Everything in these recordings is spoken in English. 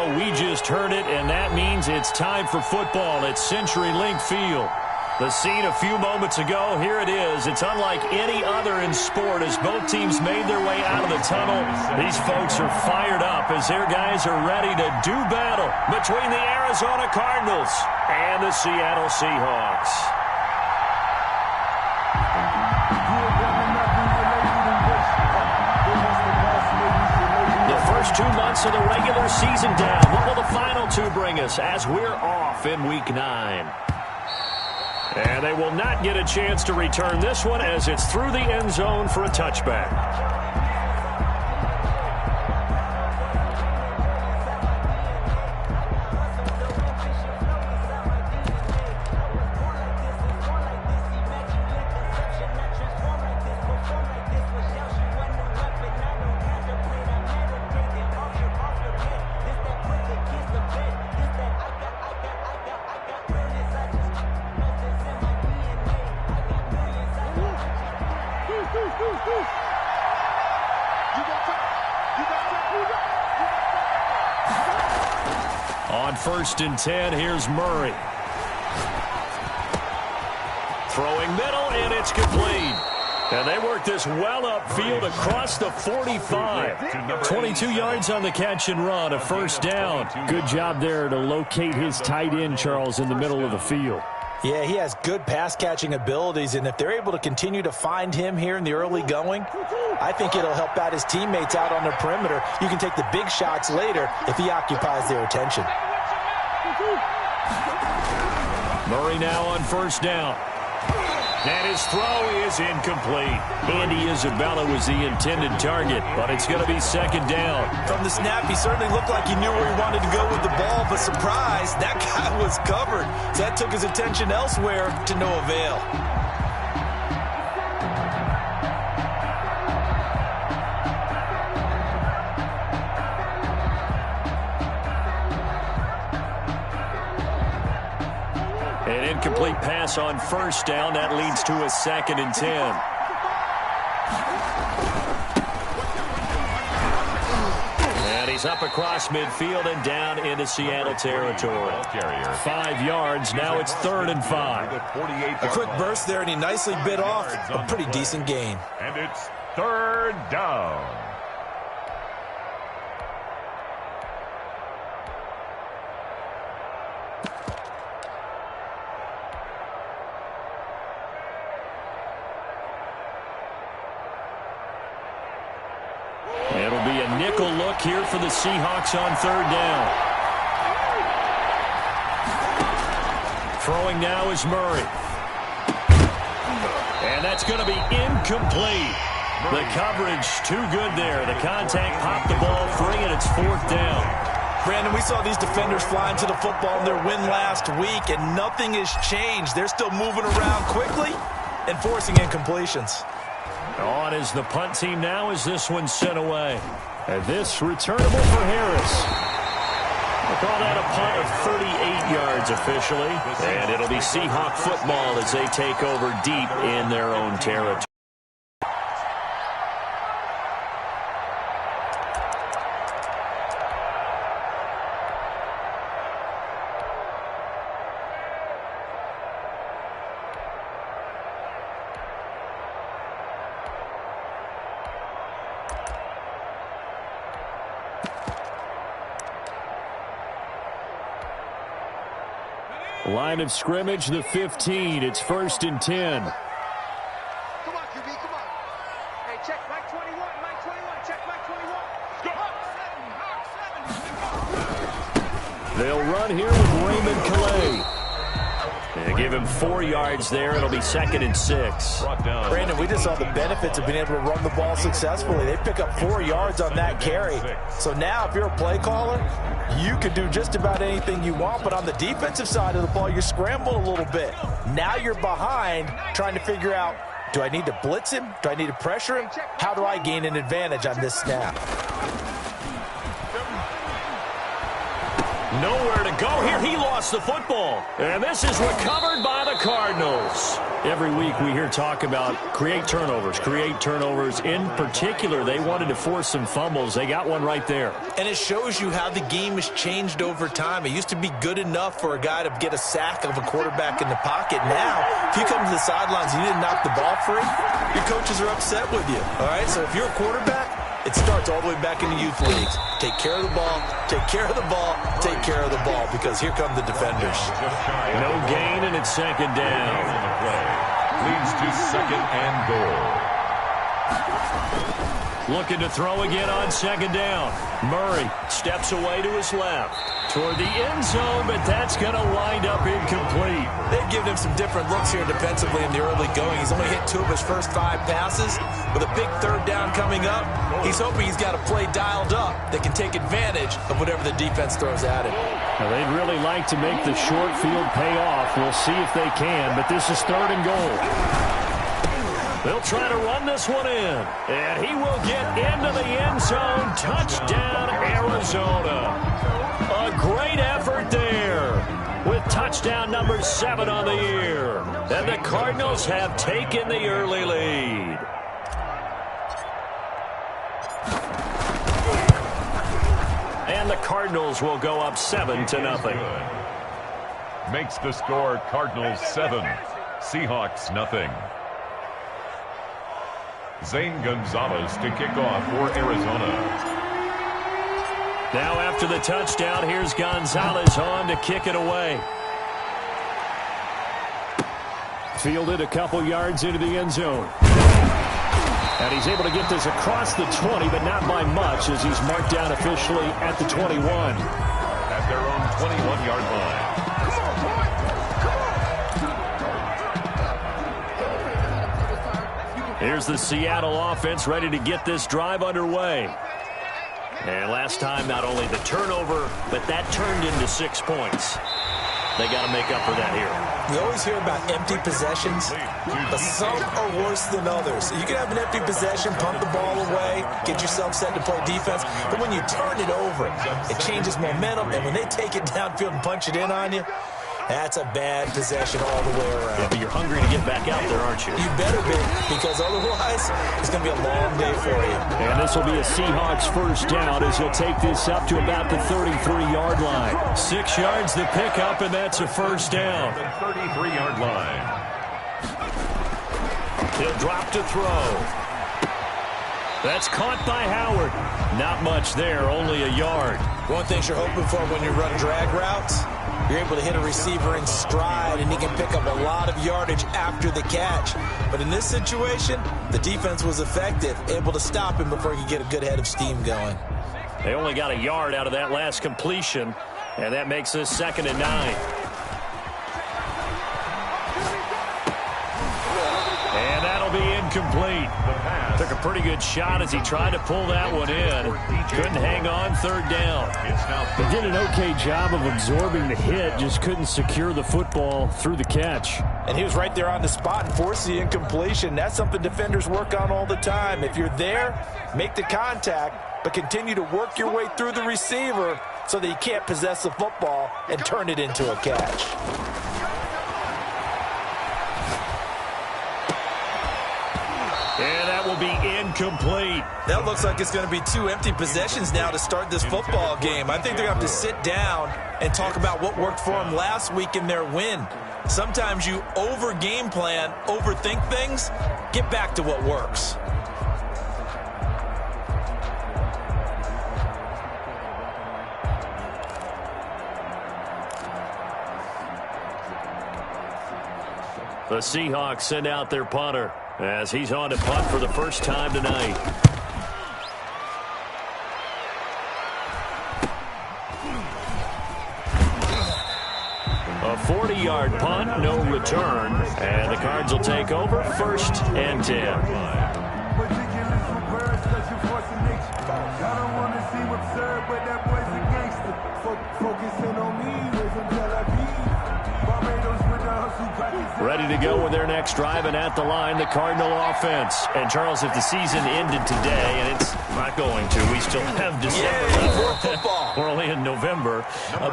We just heard it, and that means it's time for football at CenturyLink Field. The scene a few moments ago, here it is. It's unlike any other in sport as both teams made their way out of the tunnel. These folks are fired up as their guys are ready to do battle between the Arizona Cardinals and the Seattle Seahawks. The first 2 months of the regular season down. What will the final two bring us as we're off in Week 9? And they will not get a chance to return this one as it's through the end zone for a touchback. On 1st and 10, here's Murray. Throwing middle, and it's complete. And they work this well upfield across the 45. 22 yards on the catch and run, a first down. Good job there to locate his tight end, Charles, in the middle of the field. Yeah, he has good pass-catching abilities, and if they're able to continue to find him here in the early going, I think it'll help out his teammates out on the perimeter. You can take the big shots later if he occupies their attention. Murray now on 1st down. And his throw is incomplete. Andy Isabella was the intended target, but it's going to be 2nd down. From the snap, he certainly looked like he knew where he wanted to go with the ball, but surprise, that guy was covered. So that took his attention elsewhere to no avail. An incomplete pass on 1st down. That leads to a 2nd and 10. And he's up across midfield and down into Seattle territory. 5 yards. Now it's 3rd and 5. A quick burst there, and he nicely bit off a pretty decent gain. And it's 3rd down. It'll be a nickel look here for the Seahawks on 3rd down. Throwing now is Murray. And that's going to be incomplete. The coverage too good there. The contact popped the ball free, and it's 4th down. Brandon, we saw these defenders fly into the football in their win last week, and nothing has changed. They're still moving around quickly and forcing incompletions. On is the punt team now as this one's sent away. And this returnable for Harris. We'll call that a punt of 38 yards officially. And it'll be Seahawk football as they take over deep in their own territory. Line of scrimmage, the 15. It's 1st and 10. Come on, QB, come on. Hey, check Mike 21, Mike 21, check Mike 21. They'll run here with Raymond Calais. They give him 4 yards there. It'll be 2nd and 6. Brandon, we just saw the benefits of being able to run the ball successfully. They pick up 4 yards on that carry. So now if you're a play caller, you can do just about anything you want. But on the defensive side of the ball, you scramble a little bit. Now you're behind trying to figure out, do I need to blitz him? Do I need to pressure him? How do I gain an advantage on this snap? Nowhere to go here. He lost the football. And this is recovered by the Cardinals. Every week we hear talk about create turnovers. In particular, they wanted to force some fumbles. They got one right there. And it shows you how the game has changed over time. It used to be good enough for a guy to get a sack of a quarterback in the pocket. Now, if you come to the sidelines and you didn't knock the ball free, your coaches are upset with you. All right, so if you're a quarterback, it starts all the way back in the youth leagues. Take care of the ball, take care of the ball, take care of the ball, because here come the defenders. No gain, and it's second down. Leads to second and goal. Looking to throw again on second down. Murray steps away to his left toward the end zone, but that's going to wind up incomplete. They've given him some different looks here defensively in the early going. He's only hit 2 of his first 5 passes. With a big third down coming up, he's hoping he's got a play dialed up that can take advantage of whatever the defense throws at him. Now, they'd really like to make the short field pay off. We'll see if they can, but this is third and goal. They'll try to run this one in, and he will get into the end zone. Touchdown, Arizona. A great effort there with touchdown number 7 on the year. And the Cardinals have taken the early lead. And the Cardinals will go up 7-0. Makes the score Cardinals 7, Seahawks nothing. Zane Gonzalez to kick off for Arizona. Now after the touchdown, here's Gonzalez on to kick it away. Fielded a couple yards into the end zone. And he's able to get this across the 20, but not by much, as he's marked down officially at the 21. At their own 21-yard line. Here's the Seattle offense ready to get this drive underway. And last time, not only the turnover, but that turned into 6 points. They got to make up for that here. You always hear about empty possessions, but some are worse than others. You can have an empty possession, pump the ball away, get yourself set to play defense, but when you turn it over, it changes momentum, and when they take it downfield and punch it in on you, that's a bad possession all the way around. Yeah, but you're hungry to get back out there, aren't you? You better be, because otherwise, it's going to be a long day for you. And this will be a Seahawks first down as he'll take this up to about the 33-yard line. 6 yards to pick up, and that's a first down. The 33-yard line. He'll drop to throw. That's caught by Howard. Not much there, only a yard. One thing you're hoping for when you run drag routes, you're able to hit a receiver in stride, and he can pick up a lot of yardage after the catch. But in this situation, the defense was effective, able to stop him before he could get a good head of steam going. They only got a yard out of that last completion, and that makes this 2nd and 9. And that'll be incomplete. Took a pretty good shot as he tried to pull that one in. Couldn't hang on, 3rd down. They did an okay job of absorbing the hit, just couldn't secure the football through the catch. And he was right there on the spot and forced the incompletion. That's something defenders work on all the time. If you're there, make the contact, but continue to work your way through the receiver so that you can't possess the football and turn it into a catch. And that will be incomplete. That looks like it's going to be 2 empty possessions now to start this football game. I think they're going to have to sit down and talk about what worked for them last week in their win. Sometimes you over-game plan, overthink things. Get back to what works. The Seahawks send out their punter as he's on to punt for the first time tonight. A 40-yard punt, no return, and the Cards will take over 1st and 10. Ready to go with their next drive, and at the line, the Cardinal offense. And, Charles, if the season ended today, and it's not going to, we still have December. Football. We're only in November,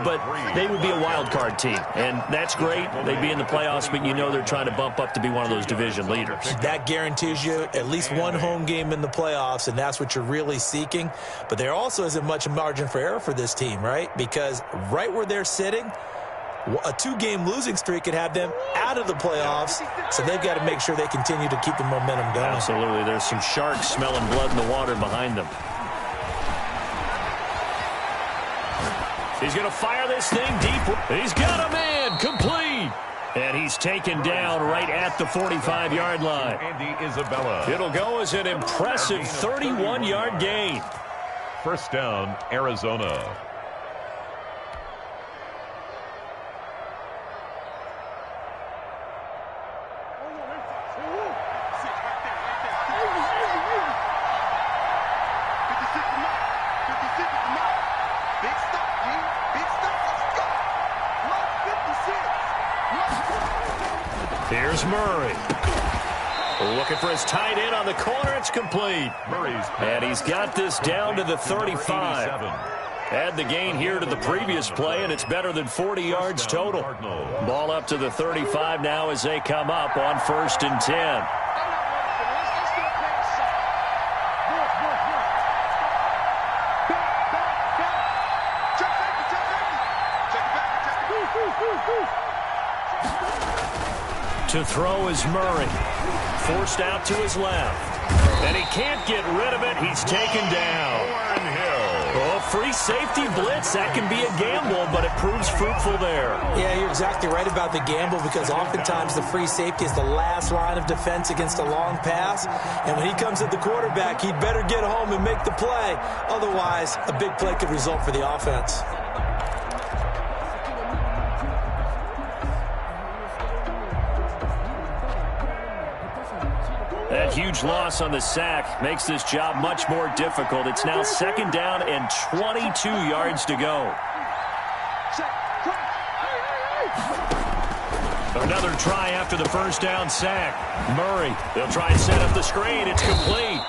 but they would be a wild card team, and that's great. They'd be in the playoffs, but you know they're trying to bump up to be one of those division leaders. That guarantees you at least one home game in the playoffs, and that's what you're really seeking. But there also isn't much margin for error for this team, right? Because right where they're sitting, a 2-game losing streak could have them out of the playoffs, so they've got to make sure they continue to keep the momentum going. Absolutely. There's some sharks smelling blood in the water behind them. He's going to fire this thing deep. He's got a man complete. And he's taken down right at the 45-yard line. Andy Isabella. It'll go as an impressive 31-yard gain. First down, Arizona. Here's Murray. Looking for his tight end on the corner. It's complete. And he's got this down to the 35. Add the gain here to the previous play, and it's better than 40 yards total. Ball up to the 35 now as they come up on 1st and 10. To throw is Murray. Forced out to his left. And he can't get rid of it. He's taken down. Oh, free safety blitz. That can be a gamble, but it proves fruitful there. Yeah, you're exactly right about the gamble, because oftentimes the free safety is the last line of defense against a long pass. And when he comes at the quarterback, he'd better get home and make the play. Otherwise, a big play could result for the offense. That huge loss on the sack makes this job much more difficult. It's now 2nd down and 22 yards to go. Another try after the 1st down sack. Murray, they'll try and set up the screen. It's complete.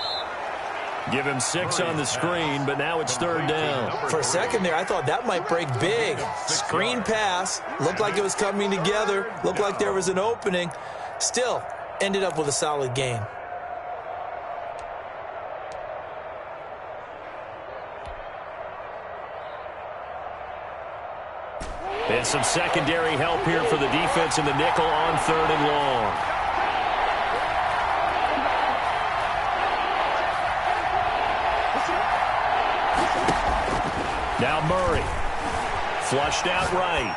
Give him 6 on the screen, but now it's 3rd down. For a second there, I thought that might break big. Screen pass. Looked like it was coming together. Looked like there was an opening. Still, ended up with a solid gain. And some secondary help here for the defense in the nickel on 3rd and long. Now Murray. Flushed out right.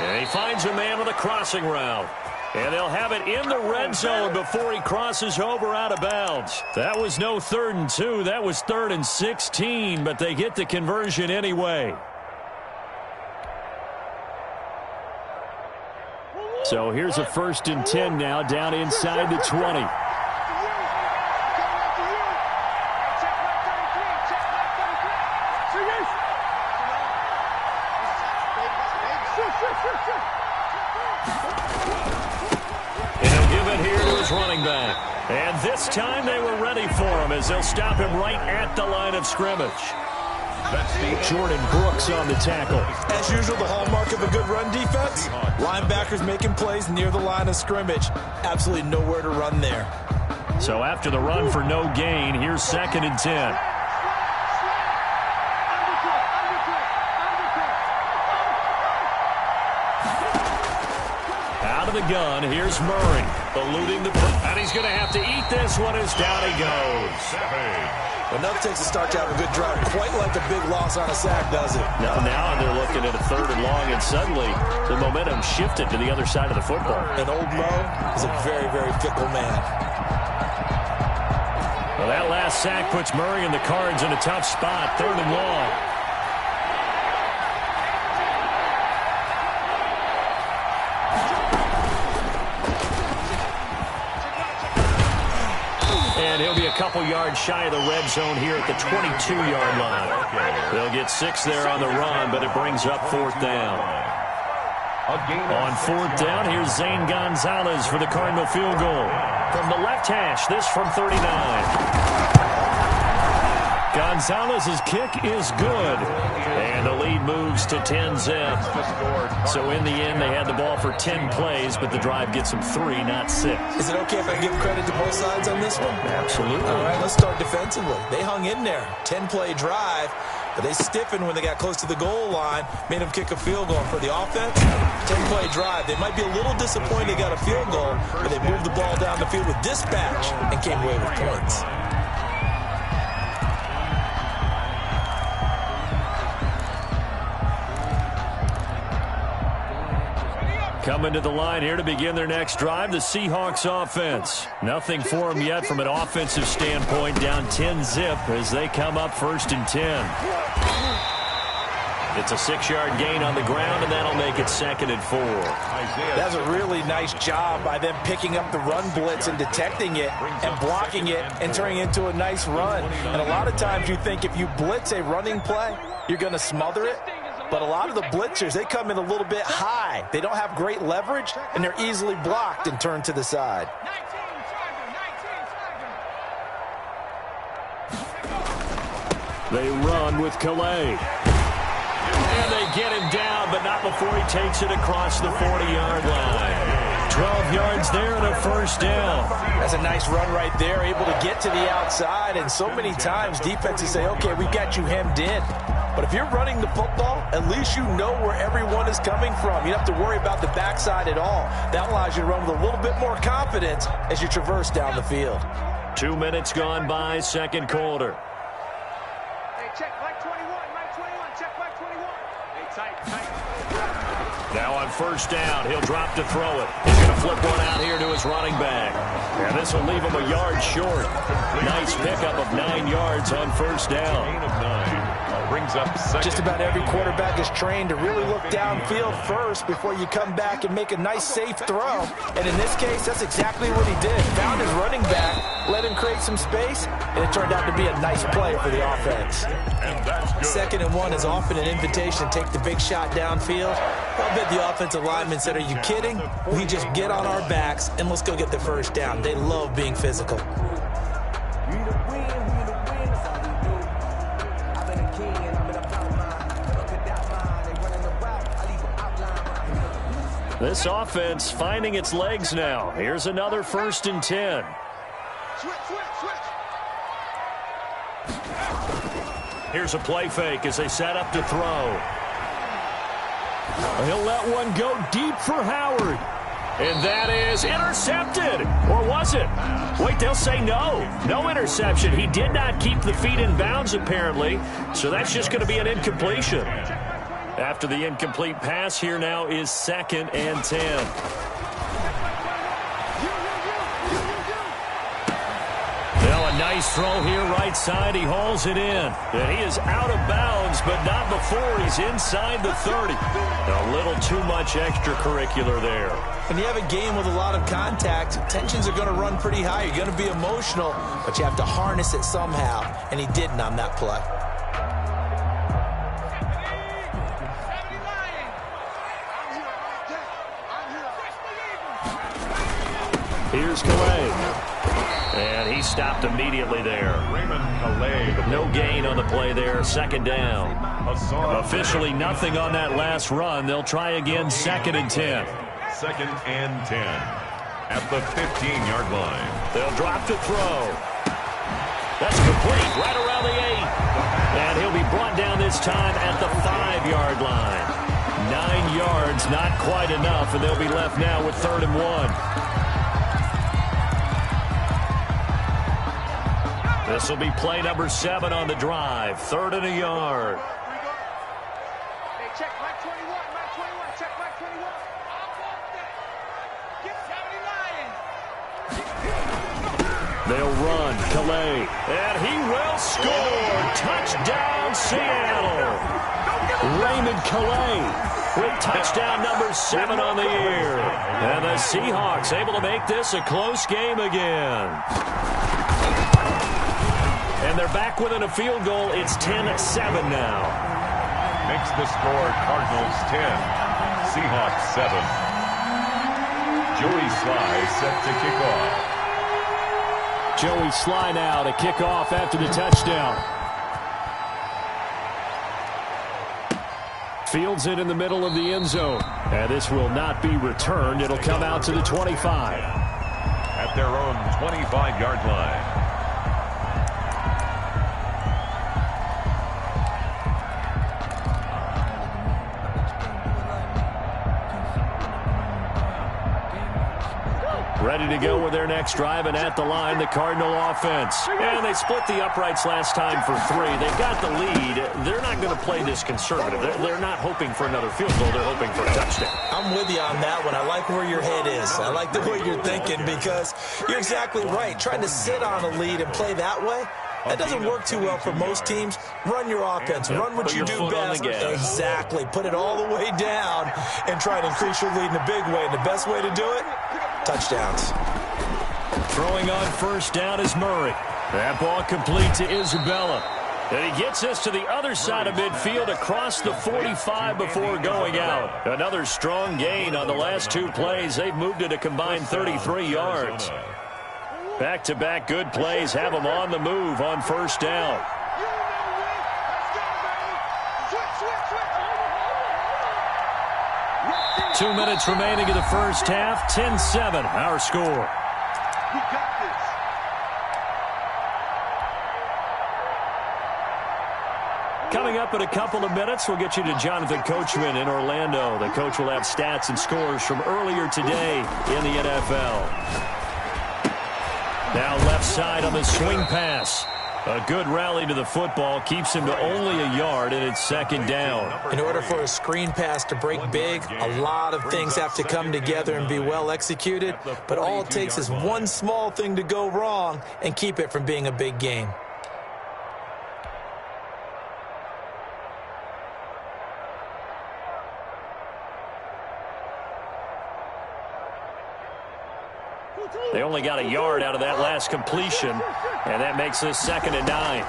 And he finds a man with a crossing route. And they'll have it in the red zone before he crosses over out of bounds. That was no 3rd and 2. That was 3rd and 16, but they get the conversion anyway. So here's a 1st and 10 now down inside the 20. Running back. And this time they were ready for him as they'll stop him right at the line of scrimmage. Jordan Brooks on the tackle. As usual, the hallmark of a good run defense, linebackers making plays near the line of scrimmage. Absolutely nowhere to run there. So after the run for no gain, here's 2nd and 10. Out of the gun, here's Murray. Eluding the... And he's going to have to eat this one as down he goes. Enough takes to start to have a good drive. Quite like a big loss on a sack, does it? Now they're looking at a 3rd and long, and suddenly the momentum shifted to the other side of the football. And old Mo is a very, very fickle man. Well, that last sack puts Murray and the Cards in a tough spot. 3rd and long. And he'll be a couple yards shy of the red zone here at the 22-yard line. They'll get 6 there on the run, but it brings up 4th down. On fourth down, here's Zane Gonzalez for the Cardinal field goal. From the left hash, this from 39. Gonzalez's kick is good. And the lead moves to 10-zip. So in the end, they had the ball for 10 plays, but the drive gets them 3, not 6. Is it okay if I give credit to both sides on this one? Absolutely. All right, let's start defensively. They hung in there. 10-play drive. But they stiffened when they got close to the goal line, made them kick a field goal. For the offense, 10-play drive. They might be a little disappointed they got a field goal, but they moved the ball down the field with dispatch and came away with points. Coming to the line here to begin their next drive, the Seahawks offense. Nothing for them yet from an offensive standpoint, down 10-zip as they come up 1st and 10. It's a 6-yard gain on the ground, and that'll make it 2nd and 4. That's a really nice job by them picking up the run blitz and detecting it and blocking it and turning it into a nice run. And a lot of times you think if you blitz a running play, you're going to smother it. But a lot of the blitzers, they come in a little bit high. They don't have great leverage, and they're easily blocked and turned to the side. They run with Calais. And they get him down, but not before he takes it across the 40-yard line. 12 yards there and a 1st down. That's a nice run right there, able to get to the outside. And so many times defenses say, okay, we got you hemmed in. But if you're running the football, at least you know where everyone is coming from. You don't have to worry about the backside at all. That allows you to run with a little bit more confidence as you traverse down the field. 2 minutes gone by, 2nd quarter. Hey, check, Mike 21, check Mike 21. Hey, tight. Now on 1st down, he'll drop to throw it. He's going to flip one out here to his running back. And this will leave him a yard short. Nice pickup of 9 yards on 1st down. Gain of 9. Brings up 2nd. Just about every quarterback is trained to really look downfield first before you come back and make a nice, safe throw. And in this case, that's exactly what he did. Found his running back, let him create some space, and it turned out to be a nice play for the offense. And that's good. 2nd and 1 is often an invitation to take the big shot downfield. I'll bet the offensive lineman said, are you kidding? We just get on our backs and let's go get the 1st down. They love being physical. This offense finding its legs now. Here's another 1st and 10. Switch. Here's a play fake as they set up to throw. He'll let one go deep for Howard. And that is intercepted. Or was it? Wait, they'll say no. No interception. He did not keep the feet in bounds, apparently. So that's just going to be an incompletion. After the incomplete pass, here now is 2nd and 10. Now a nice throw here right side. He hauls it in. And he is out of bounds, but not before he's inside the 30. A little too much extracurricular there. When you have a game with a lot of contact, tensions are going to run pretty high. You're going to be emotional, but you have to harness it somehow, and he didn't on that play. Here's Calais. And he stopped immediately there. Raymond Calais. No gain on the play there. 2nd down. Officially nothing on that last run. They'll try again 2nd and 10. 2nd and 10. At the 15-yard line. They'll drop to throw. That's complete right around the 8. And he'll be brought down this time at the 5-yard line. 9 yards, not quite enough, and they'll be left now with 3rd and 1. This will be play number 7 on the drive. 3rd and a yard. Hey, check Mike 21, check Mike 21. Get 79. They'll run. Calais. And he will score. Touchdown, Seattle. Raymond Calais with touchdown number 7 on the year. And the Seahawks able to make this a close game again. And they're back within a field goal. It's 10-7 now. Makes the score Cardinals 10, Seahawks 7. Joey Sly set to kick off. Joey Sly now to kick off after the touchdown. Fields it in the middle of the end zone. And this will not be returned. It'll come out to the 25. At their own 25-yard line. Ready to go with their next drive, and at the line, the Cardinal offense. And they split the uprights last time for 3. They've got the lead. They're not going to play this conservative. They're not hoping for another field goal. They're hoping for a touchdown. I'm with you on that one. I like where your head is. I like the way you're thinking because you're exactly right. Trying to sit on a lead and play that way, that doesn't work too well for most teams. Run your offense. Run what you do best. Exactly. Put it all the way down and try to increase your lead in a big way. And the best way to do it, touchdowns. Throwing on first down is Murray. That ball complete to Isabella. And he gets us to the other side of midfield across the 45 before going out. Another strong gain on the last 2 plays. They've moved it a combined 33 yards. Back-to-back good plays have them on the move on first down. Two minutes remaining in the first half. 10-7, our score. Coming up in a couple of minutes, we'll get you to Jonathan Coachman in Orlando. The coach will have stats and scores from earlier today in the NFL. Now left side on the swing pass. A good rally to the football keeps him to only a yard, and it's second down. In order for a screen pass to break big, a lot of things have to come together and be well executed. But all it takes is one small thing to go wrong and keep it from being a big game. They only got a yard out of that last completion, and that makes this 2nd and 9.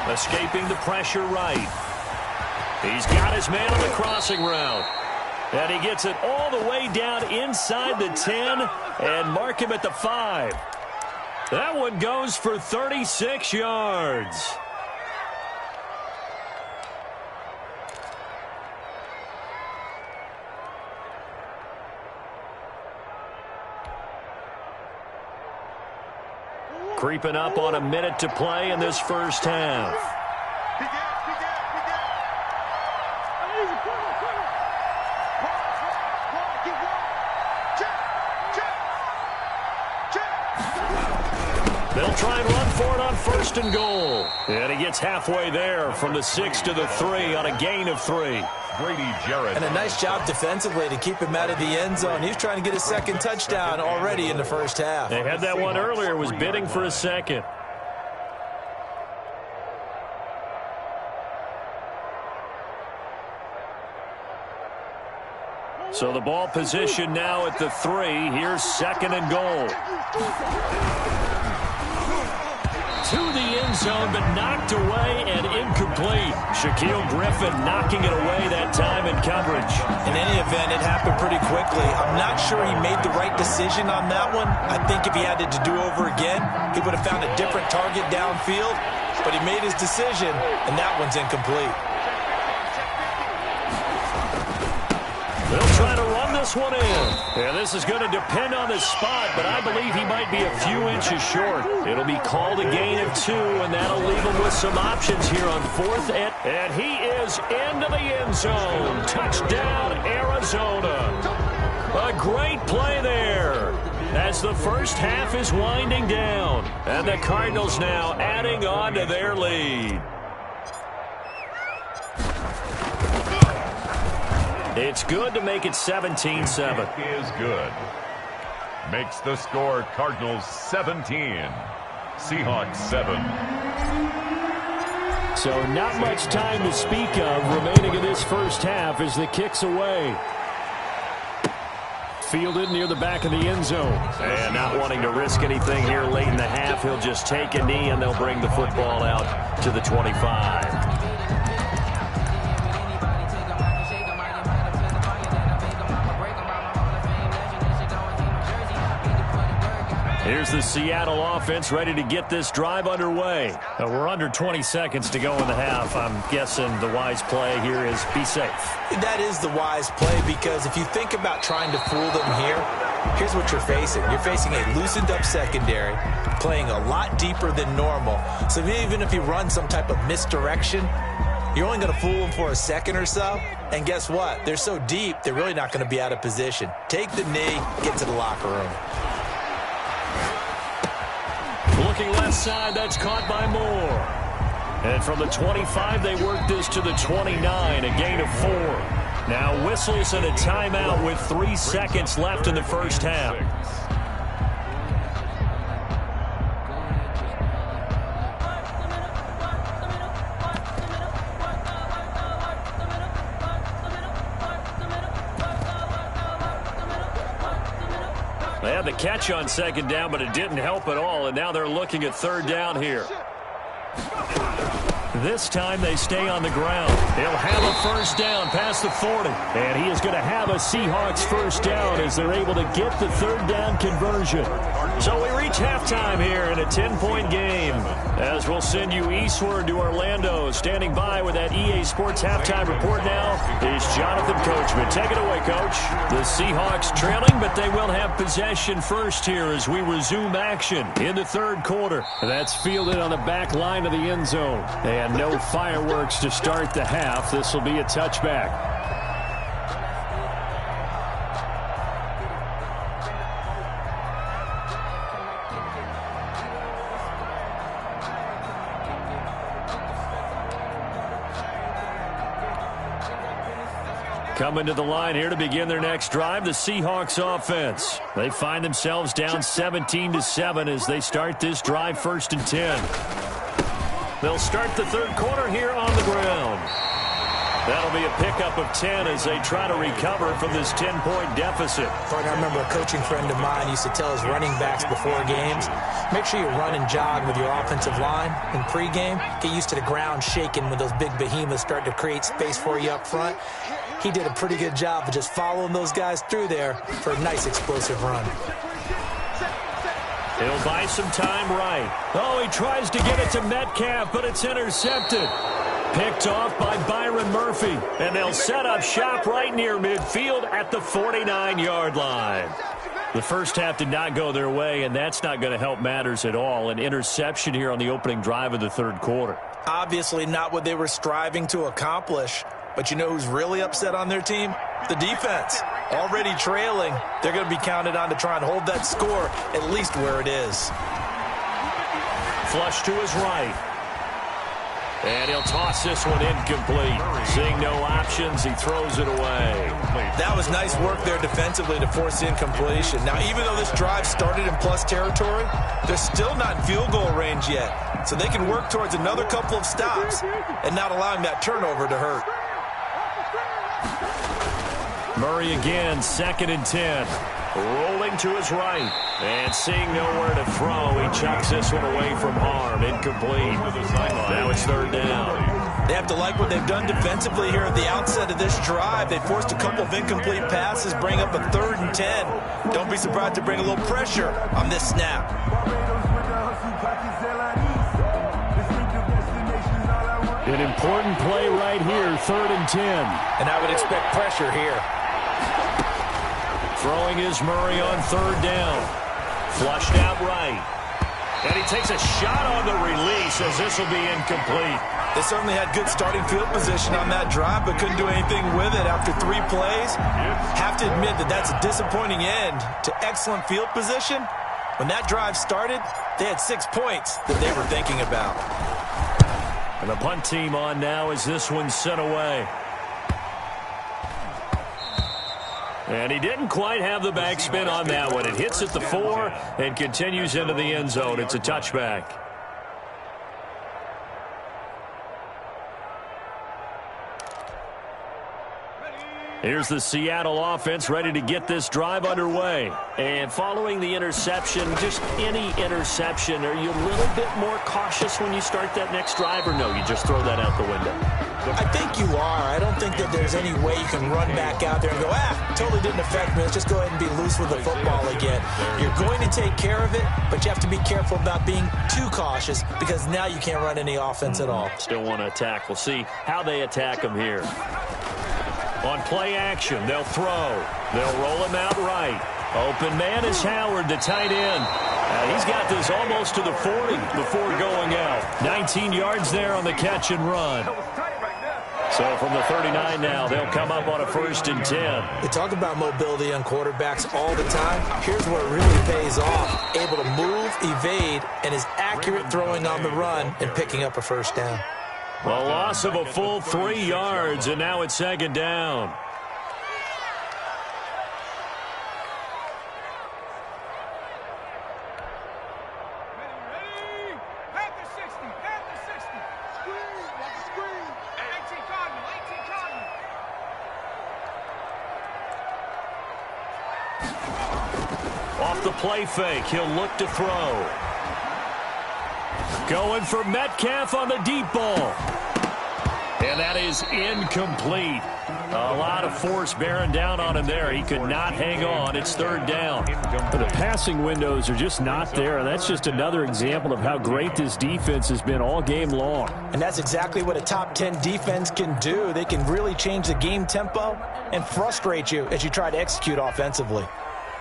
Escaping the pressure right. He's got his man on the crossing route. And he gets it all the way down inside the 10 and mark him at the 5. That one goes for 36 yards. Creeping up on a minute to play in this first half. They'll try and run for it on 1st and goal. And he gets halfway there from the 6 to the 3 on a gain of 3. Brady Jarrett. And a nice job defensively to keep him out of the end zone. He's trying to get his 2nd touchdown already in the first half. They had that one earlier, was bidding for a 2nd. So the ball position now at the 3. Here's 2nd and goal. To the end zone, but knocked away and incomplete. Shaquille Griffin knocking it away that time in coverage. In any event, it happened pretty quickly. I'm not sure he made the right decision on that one. I think if he had it to do over again, he would have found a different target downfield. But he made his decision, and that one's incomplete. They'll try to run this one in. And this is going to depend on the spot, but I believe he might be a few inches short. It'll be called a gain of 2, and that'll leave him with some options here on 4th. And he is into the end zone. Touchdown, Arizona. A great play there as the first half is winding down. And the Cardinals now adding on to their lead. It's good to make it 17-7. Is good. Makes the score Cardinals 17. Seahawks 7. So not much time to speak of remaining in this first half as the kick's away. Fielded near the back of the end zone. And not wanting to risk anything here late in the half, he'll just take a knee and they'll bring the football out to the 25. Here's the Seattle offense ready to get this drive underway. We're under 20 seconds to go in the half. I'm guessing the wise play here is be safe. That is the wise play, because if you think about trying to fool them here, here's what you're facing. You're facing a loosened up secondary, playing a lot deeper than normal. So even if you run some type of misdirection, you're only going to fool them for a second or so. And guess what? They're so deep, they're really not going to be out of position. Take the knee, get to the locker room. Looking left side, that's caught by Moore. And from the 25, they work this to the 29, a gain of 4. Now whistles and a timeout with 3 seconds left in the first half. They had the catch on second down, but it didn't help at all, and now they're looking at third down here. This time they stay on the ground. He'll have a first down past the 40. And he is going to have a Seahawks first down as they're able to get the third down conversion. So we reach halftime here in a 10-point game. As we'll send you eastward to Orlando. Standing by with that EA Sports halftime report now is Jonathan Coachman. Take it away, Coach. The Seahawks trailing, but they will have possession first here as we resume action in the third quarter. That's fielded on the back line of the end zone. And no fireworks to start the half. This will be a touchback. Coming to the line here to begin their next drive, the Seahawks offense. They find themselves down 17-7 as they start this drive first and 10. They'll start the third quarter here on the ground. That'll be a pickup of 10 as they try to recover from this 10-point deficit. I remember a coaching friend of mine used to tell his running backs before games, make sure you run and jog with your offensive line in pregame. Get used to the ground shaking when those big behemoths start to create space for you up front. He did a pretty good job of just following those guys through there for a nice explosive run. He'll buy some time right. Oh, he tries to get it to Metcalf, but it's intercepted. Picked off by Byron Murphy. And they'll set up shop right near midfield at the 49-yard line. The first half did not go their way, and that's not going to help matters at all. An interception here on the opening drive of the third quarter. Obviously not what they were striving to accomplish. But you know who's really upset on their team? The defense. Already trailing, they're going to be counted on to try and hold that score at least where it is. Flush to his right. And he'll toss this one incomplete. Seeing no options, he throws it away. That was nice work there defensively to force incompletion. Now, even though this drive started in plus territory, they're still not in field goal range yet. So they can work towards another couple of stops and not allowing that turnover to hurt. Murray again, 2nd and 10. Rolling to his right. And seeing nowhere to throw, he chucks this one away from harm. Incomplete. Now it's third down. They have to like what they've done defensively here at the outset of this drive. They forced a couple of incomplete passes, bring up a 3rd and 10. Don't be surprised to bring a little pressure on this snap. An important play right here, 3rd and 10. And I would expect pressure here. Throwing is Murray on third down. Flushed out right. And he takes a shot on the release as this will be incomplete. They certainly had good starting field position on that drive, but couldn't do anything with it after 3 plays. Have to admit that that's a disappointing end to excellent field position. When that drive started, they had 6 points that they were thinking about. And the punt team on now as this one's sent away. And he didn't quite have the backspin on that one. It hits at the 4 and continues into the end zone. It's a touchback. Here's the Seattle offense ready to get this drive underway. And following the interception, just any interception, are you a little bit more cautious when you start that next drive, or no, you just throw that out the window? I think you are. I don't think that there's any way you can run back out there and go, totally didn't affect me. Let's just go ahead and be loose with the football again. You're going to take care of it, but you have to be careful about being too cautious because now you can't run any offense at all. Still want to attack. We'll see how they attack them here. On play action, they'll throw. They'll roll him out right. Open man is Howard, the tight end. He's got this almost to the 40 before going out. 19 yards there on the catch and run. So from the 39 now, they'll come up on a 1st and 10. They talk about mobility on quarterbacks all the time. Here's where it really pays off. Able to move, evade, and is accurate throwing on the run and picking up a 1st down. A loss of a full 3 yards, and now it's 2nd down. Off the play fake, he'll look to throw. Going for Metcalf on the deep ball. And that is incomplete. A lot of force bearing down on him there. He could not hang on. It's 3rd down. The passing windows are just not there. That's just another example of how great this defense has been all game long. And that's exactly what a top 10 defense can do. They can really change the game tempo and frustrate you as you try to execute offensively.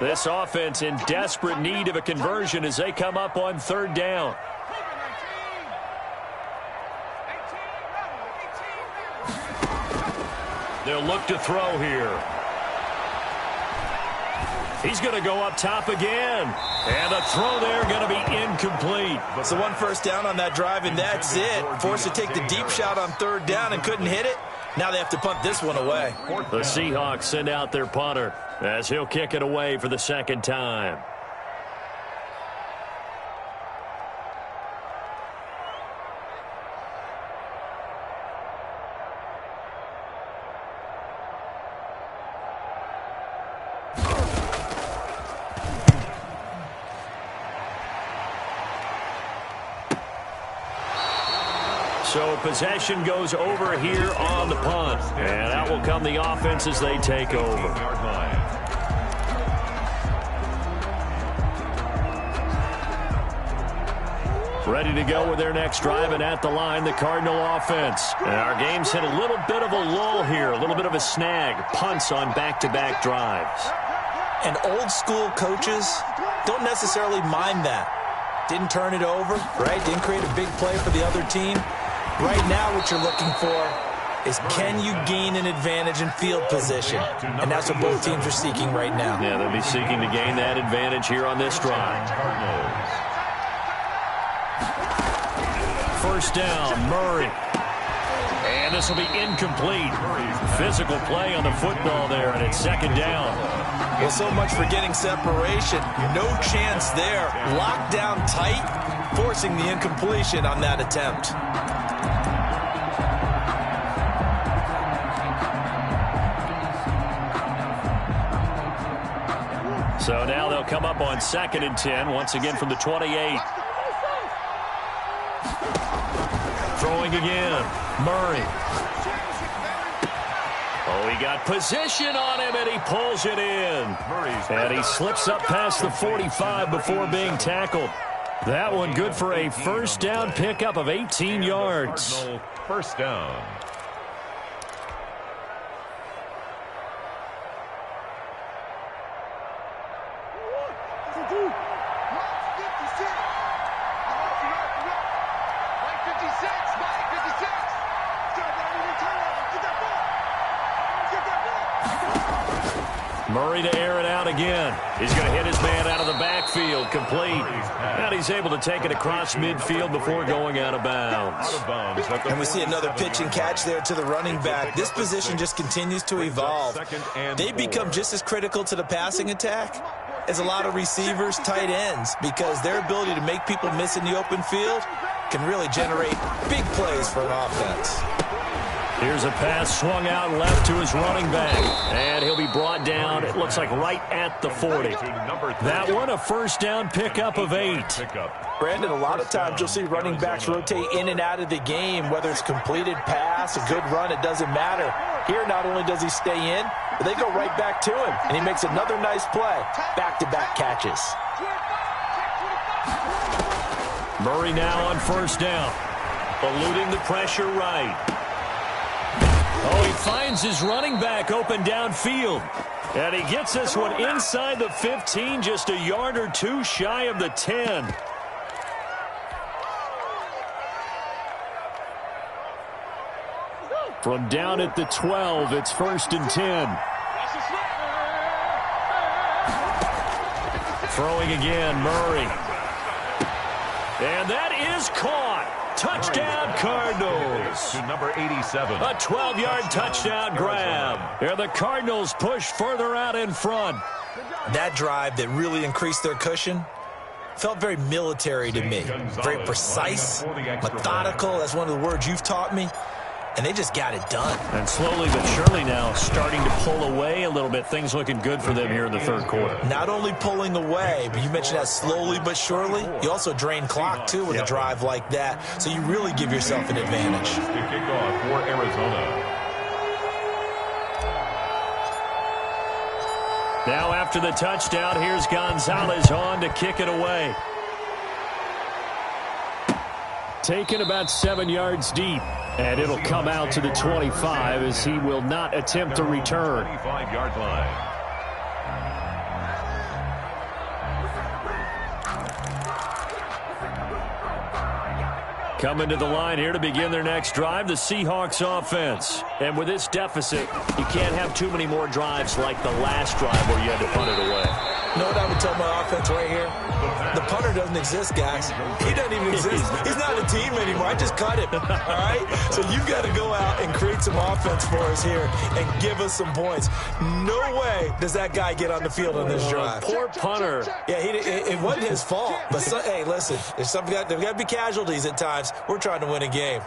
This offense in desperate need of a conversion as they come up on 3rd down. They'll look to throw here. He's going to go up top again. And the throw there going to be incomplete. So 1 1st down on that drive, and that's it. Forced to take the deep shot on 3rd down and couldn't hit it. Now they have to punt this one away. The Seahawks send out their punter as he'll kick it away for the 2nd time. So possession goes over here on the punt. And out will come the offense as they take over. Ready to go with their next drive, and at the line, the Cardinal offense. And our game's hit a little bit of a lull here, a little bit of a snag. Punts on back-to-back drives. And old-school coaches don't necessarily mind that. Didn't turn it over, right? Didn't create a big play for the other team. Right now, what you're looking for is can you gain an advantage in field position? And that's what both teams are seeking right now. Yeah, they'll be seeking to gain that advantage here on this drive. 1st down, Murray. And this will be incomplete. Physical play on the football there, and it's 2nd down. Well, so much for getting separation. No chance there. Locked down tight, forcing the incompletion on that attempt. So now they'll come up on 2nd and 10, once again from the 28. Throwing again, Murray. Oh, he got position on him, and he pulls it in. And he slips up past the 45 before being tackled. That one good for a 1st down pickup of 18 yards. 1st down. Murray to air it out again. He's going to hit his man out of the backfield, complete. And he's able to take it across midfield before going out of bounds. And we see another pitch and catch there to the running back. This position just continues to evolve. They become just as critical to the passing attack as a lot of receivers, tight ends, because their ability to make people miss in the open field can really generate big plays for an offense. Here's a pass swung out left to his running back. And he'll be brought down, it looks like right at the 40. That one, a first down pickup of 8. Brandon, a lot of times you'll see running backs rotate in and out of the game, whether it's completed pass, a good run, it doesn't matter. Here, not only does he stay in, but they go right back to him, and he makes another nice play. Back-to-back catches. Murray now on first down. Eluding the pressure right. Oh, he finds his running back open downfield. And he gets this one inside the 15, just a yard or two shy of the 10. From down at the 12, it's 1st and 10. Throwing again, Murray. And that is caught. Touchdown, Cardinals. To number 87. A 12-yard touchdown grab. And the Cardinals push further out in front. That drive that really increased their cushion felt very military to me. Very precise, methodical. That's one of the words you've taught me. And they just got it done. And slowly but surely now starting to pull away a little bit. Things looking good for them here in the third quarter. Not only pulling away, but you mentioned that slowly but surely. You also drain clock, too, with a drive like that. So you really give yourself an advantage. To kick off for Arizona. Now after the touchdown, here's Gonzalez on to kick it away. Taken about 7 yards deep. And it'll come out to the 25 as he will not attempt to return. 25-yard line. Coming to the line here to begin their next drive, the Seahawks offense. And with this deficit, you can't have too many more drives like the last drive where you had to punt it away. You know what I would tell my offense right here? The punter doesn't exist, guys. He doesn't even exist. He's not a team anymore. I just cut him, all right? So you've got to go out and create some offense for us here and give us some points. No way does that guy get on the field on this drive. Poor punter. Yeah, it wasn't his fault. But, hey, listen, there's got to be casualties at times. We're trying to win a game.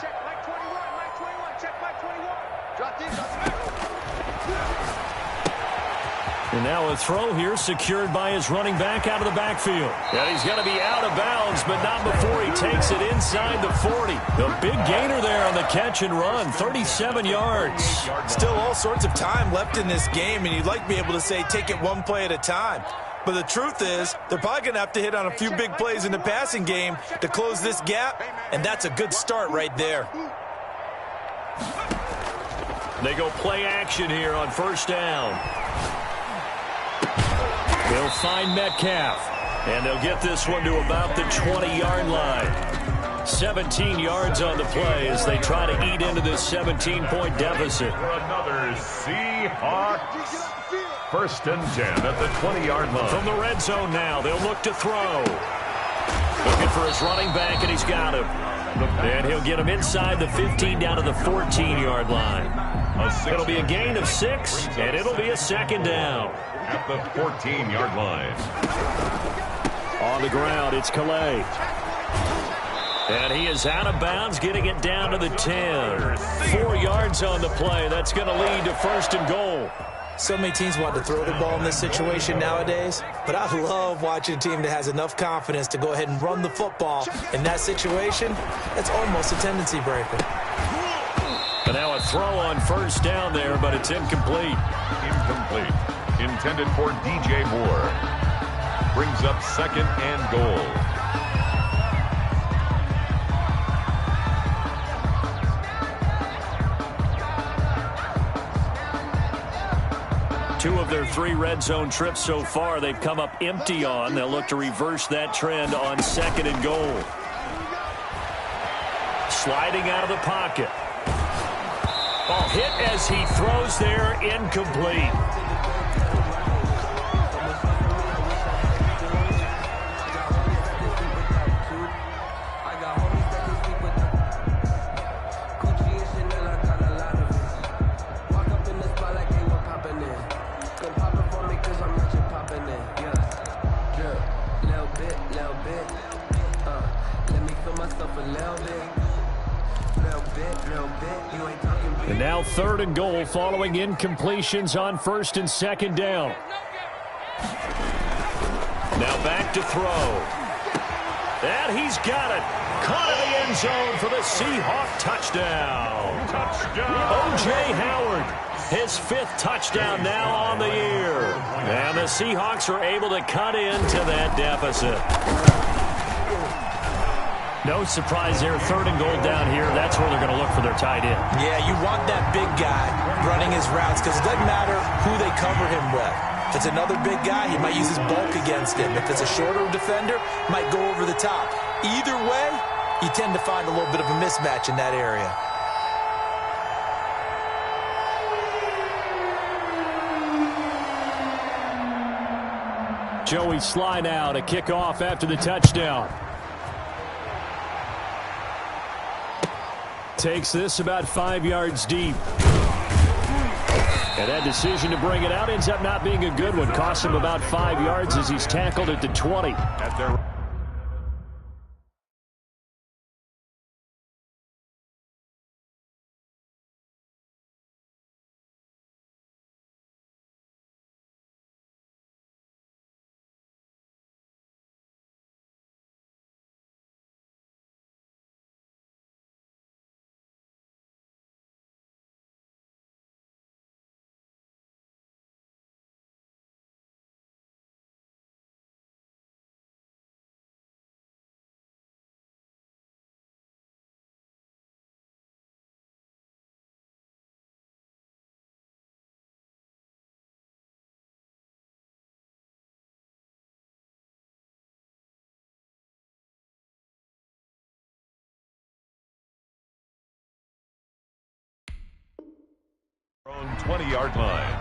Check Mike 21, Mike 21, check Mike 21. Drop this. And now a throw here secured by his running back out of the backfield. And he's going to be out of bounds, but not before he takes it inside the 40. The big gainer there on the catch and run, 37 yards. Still all sorts of time left in this game, and you'd like to be able to say take it one play at a time. But the truth is, they're probably going to have to hit on a few big plays in the passing game to close this gap, and that's a good start right there. They go play action here on first down. They'll find Metcalf, and they'll get this one to about the 20-yard line. 17 yards on the play as they try to eat into this 17-point deficit. For another Seahawks. 1st and 10 at the 20-yard line. From the red zone now, they'll look to throw. Looking for his running back, and he's got him. And he'll get him inside the 15 down to the 14-yard line. It'll be a gain of 6, and it'll be a 2nd down. At the 14-yard line. On the ground, it's Calais. And he is out of bounds, getting it down to the 10. 4 yards on the play. That's going to lead to 1st and goal. So many teams want to throw the ball in this situation nowadays, but I love watching a team that has enough confidence to go ahead and run the football. In that situation, that's almost a tendency breaker. And now a throw on first down there, but it's incomplete. Incomplete. Intended for DJ Moore. Brings up 2nd and goal. Two of their 3 red zone trips so far, they've come up empty on. They'll look to reverse that trend on 2nd and goal. Sliding out of the pocket. Oh, hit as he throws there, incomplete. And now 3rd and goal following incompletions on 1st and 2nd down. Now back to throw. And he's got it. Caught in the end zone for the Seahawk touchdown. O.J. Howard, his 5th touchdown now on the year. And the Seahawks are able to cut into that deficit. No surprise there, 3rd and goal down here. That's where they're going to look for their tight end. Yeah, you want that big guy running his routes because it doesn't matter who they cover him with. If it's another big guy, he might use his bulk against him. If it's a shorter defender, might go over the top. Either way, you tend to find a little bit of a mismatch in that area. Joey Sly now to kick off after the touchdown. Takes this about 5 yards deep. And that decision to bring it out ends up not being a good one. Costs him about 5 yards as he's tackled at the 20. Own 20-yard line.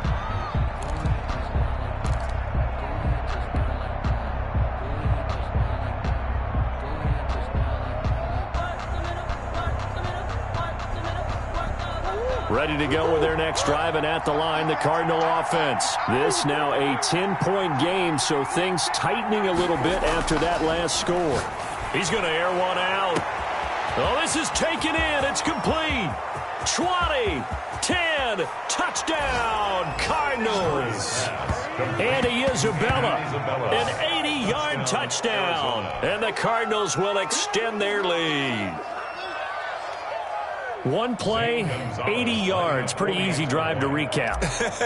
Ready to go with their next drive, and at the line, the Cardinal offense. This now a 10-point game, so things tightening a little bit after that last score. He's going to air one out. Oh, this is taken in. It's complete. 20, 10, touchdown, Cardinals. Andy Isabella, an 80-yard touchdown. And the Cardinals will extend their lead. One play, 80 yards. Pretty easy drive to recap.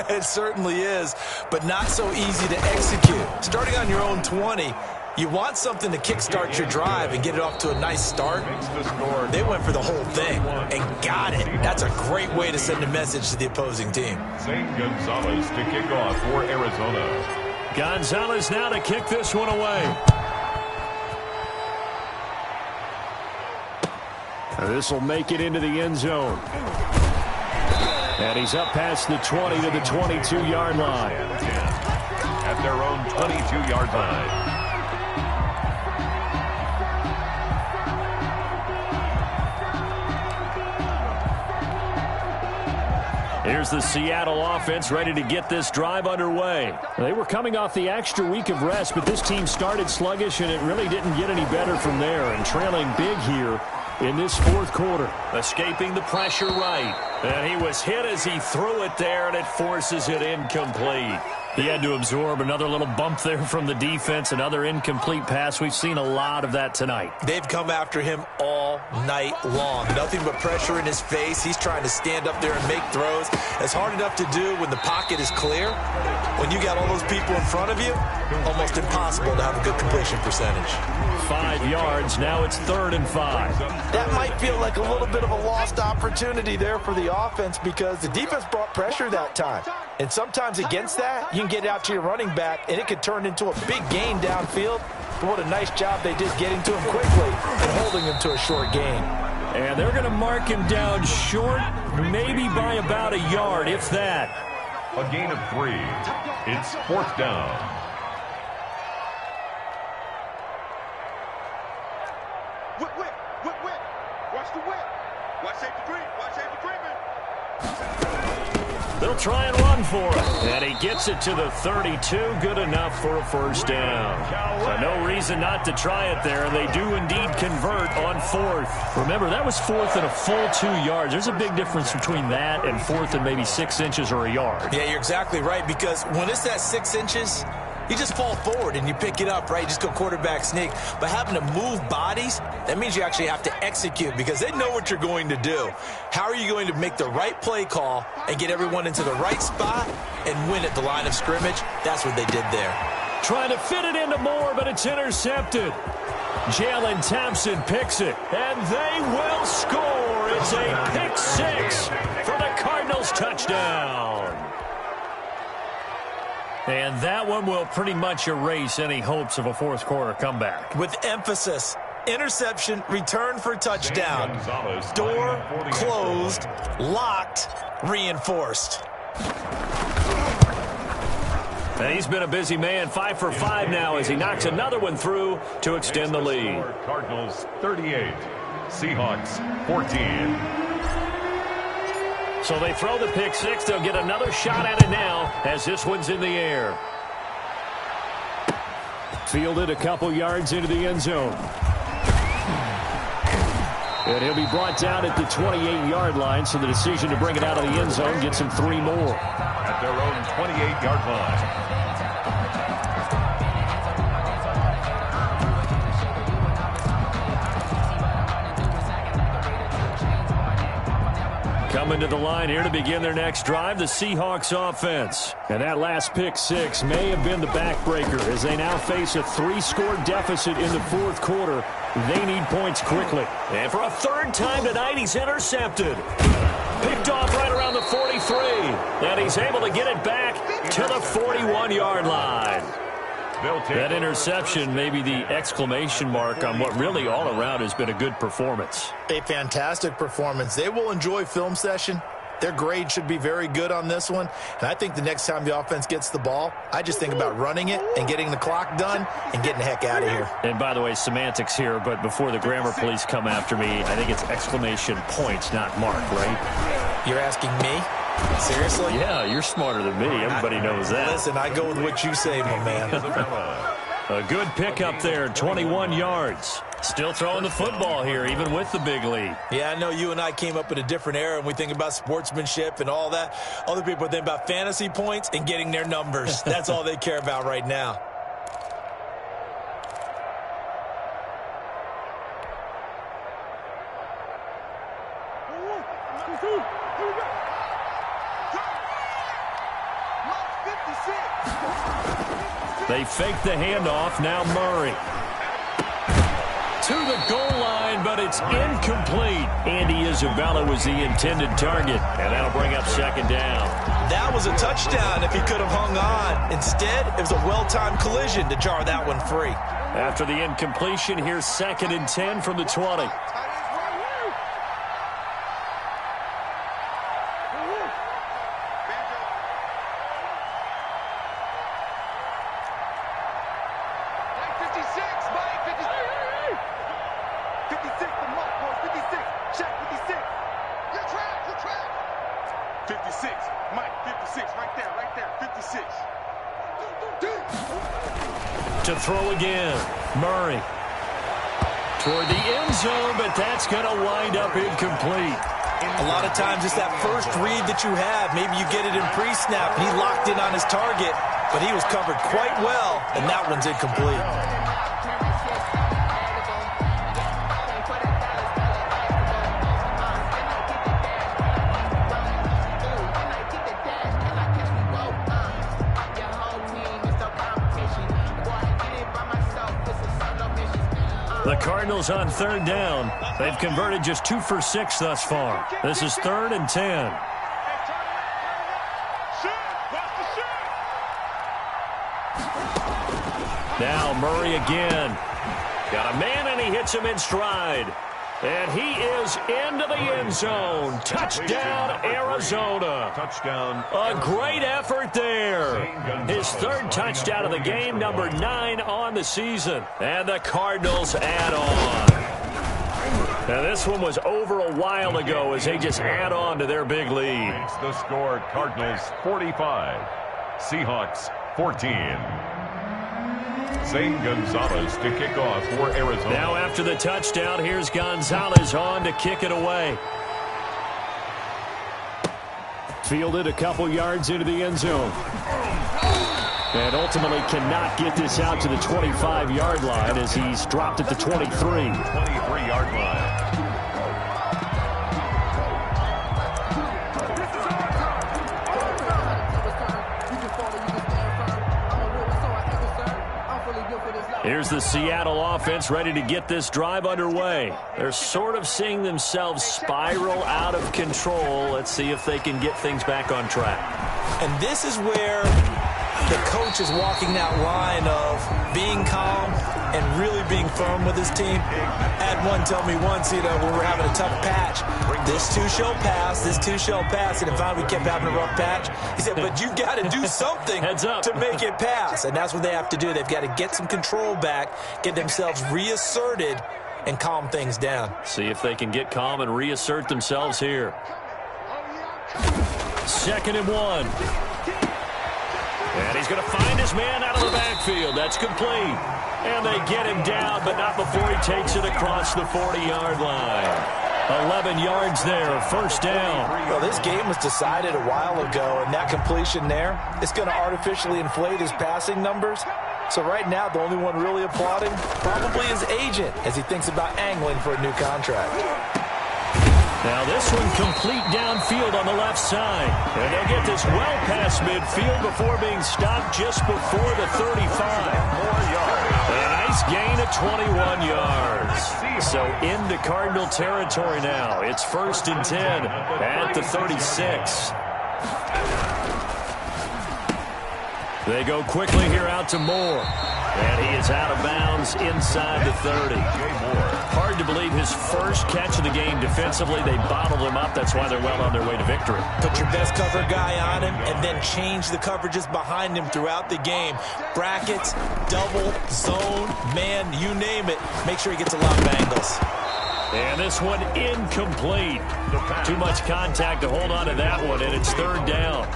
It certainly is, but not so easy to execute. Starting on your own 20, you want something to kickstart your drive and get it off to a nice start. They went for the whole thing and got it. That's a great way to send a message to the opposing team. Zane Gonzalez to kick off for Arizona. Gonzalez now to kick this one away. This will make it into the end zone. And he's up past the 20 to the 22-yard line. At their own 22-yard line. Here's the Seattle offense ready to get this drive underway. They were coming off the extra week of rest, but this team started sluggish, and it really didn't get any better from there. And trailing big here in this fourth quarter. Escaping the pressure right. And he was hit as he threw it there, and it forces it incomplete. He had to absorb another little bump there from the defense, another incomplete pass. We've seen a lot of that tonight. They've come after him all night long. Nothing but pressure in his face. He's trying to stand up there and make throws. It's hard enough to do when the pocket is clear. When you got all those people in front of you, almost impossible to have a good completion percentage. 5 yards. Now it's 3rd and 5. That might feel like a little bit of a lost opportunity there for the offense because the defense brought pressure that time. And sometimes against that, you can get out to your running back, and it could turn into a big gain downfield. But what a nice job they did getting to him quickly and holding him to a short gain. And they're going to mark him down short, maybe by about a yard, if that. A gain of 3. It's 4th down. Whip. Watch the whip. Watch safety creep. Watch safety creeping. They'll try and run for it. And he gets it to the 32. Good enough for a first down. So no reason not to try it there. And they do indeed convert on fourth. Remember, that was fourth and a full 2 yards. There's a big difference between that and fourth and maybe 6 inches or a yard. Yeah, you're exactly right, because when it's that 6 inches, you just fall forward and you pick it up, right? You just go quarterback sneak. But having to move bodies, that means you actually have to execute, because they know what you're going to do. How are you going to make the right play call and get everyone into the right spot and win at the line of scrimmage? That's what they did there. Trying to fit it into Moore, but it's intercepted. Jalen Thompson picks it, and they will score. It's a pick six for the Cardinals touchdown. And that one will pretty much erase any hopes of a fourth quarter comeback. With emphasis, interception, return for touchdown. Door closed, locked, reinforced. And he's been a busy man, 5 for 5 now as he knocks another one through to extend the lead. Cardinals 38, Seahawks 14. So they throw the pick six. They'll get another shot at it now as this one's in the air. Fielded a couple yards into the end zone. And he'll be brought down at the 28-yard line, so the decision to bring it out of the end zone gets him 3 more. At their own 28-yard line. Coming to the line here to begin their next drive, the Seahawks offense. And that last pick six may have been the backbreaker as they now face a 3-score deficit in the fourth quarter. They need points quickly. And for a third time tonight, he's intercepted. Picked off right around the 43. And he's able to get it back to the 41-yard line. That interception may be the exclamation mark on what really all around has been a good performance. A fantastic performance. They will enjoy film session. Their grade should be very good on this one. And I think the next time the offense gets the ball, I just think about running it and getting the clock done and getting the heck out of here. And by the way, semantics here, but before the grammar police come after me, I think it's exclamation points, not mark, right? You're asking me? Seriously? Yeah, you're smarter than me. Everybody knows that. Listen, I go with what you say, my man. A good pickup there, 21 yards. Still throwing the football here, even with the big lead. Yeah, I know you and I came up in a different era, and we think about sportsmanship and all that. Other people think about fantasy points and getting their numbers. That's all they care about right now. They fake the handoff. Now Murray. To the goal line, but it's incomplete. Andy Isabella was the intended target, and that'll bring up second down. That was a touchdown if he could have hung on. Instead, it was a well-timed collision to jar that one free. After the incompletion, here's 2nd and 10 from the 20. To throw again, Murray. Toward the end zone, but that's going to wind up incomplete. A lot of times it's that first read that you have. Maybe you get it in pre-snap, and he locked in on his target, but he was covered quite well, and that one's incomplete. The Cardinals on third down. They've converted just 2 for 6 thus far. This is 3rd and 10. Now Murray again. Got a man, and he hits him in stride. And he is into the end zone. Touchdown, Arizona. Touchdown. A great effort there. His 3rd touchdown of the game, number 9 on the season. And the Cardinals add on. Now, this one was over a while ago as they just add on to their big lead. It's the score, Cardinals 45, Seahawks 14. Zane Gonzalez to kick off for Arizona. Now after the touchdown, here's Gonzalez on to kick it away. Fielded a couple yards into the end zone. And ultimately cannot get this out to the 25-yard line as he's dropped at the 23. 23-yard line. Here's the Seattle offense ready to get this drive underway. They're sort of seeing themselves spiral out of control. Let's see if they can get things back on track. And this is where the coach is walking that line of being calm and really being firm with his team. I had one tell me once, when we were having a tough patch, this too shall pass, this too shall pass. And if we kept having a rough patch, he said, but you got to do something to make it pass. And that's what they have to do. They've got to get some control back, get themselves reasserted, and calm things down. See if they can get calm and reassert themselves here. 2nd and 1. And he's going to find his man out of the backfield. That's complete. And they get him down, but not before he takes it across the 40-yard line. 11 yards there, first down. Well, this game was decided a while ago, and that completion there is going to artificially inflate his passing numbers. So right now, the only one really applauding probably his agent as he thinks about angling for a new contract. Now this one complete downfield on the left side. And they'll get this well past midfield before being stopped just before the 35. More yards. A nice gain of 21 yards. So into Cardinal territory now. It's 1st and 10 at the 36. They go quickly here out to Moore. And he is out of bounds inside the 30. Hard to believe his first catch of the game defensively. They bottled him up. That's why they're well on their way to victory. Put your best cover guy on him and then change the coverages behind him throughout the game. Brackets, double, zone, man, you name it. Make sure he gets a lot of angles. And this one incomplete. Too much contact to hold on to that one, and it's 3rd down.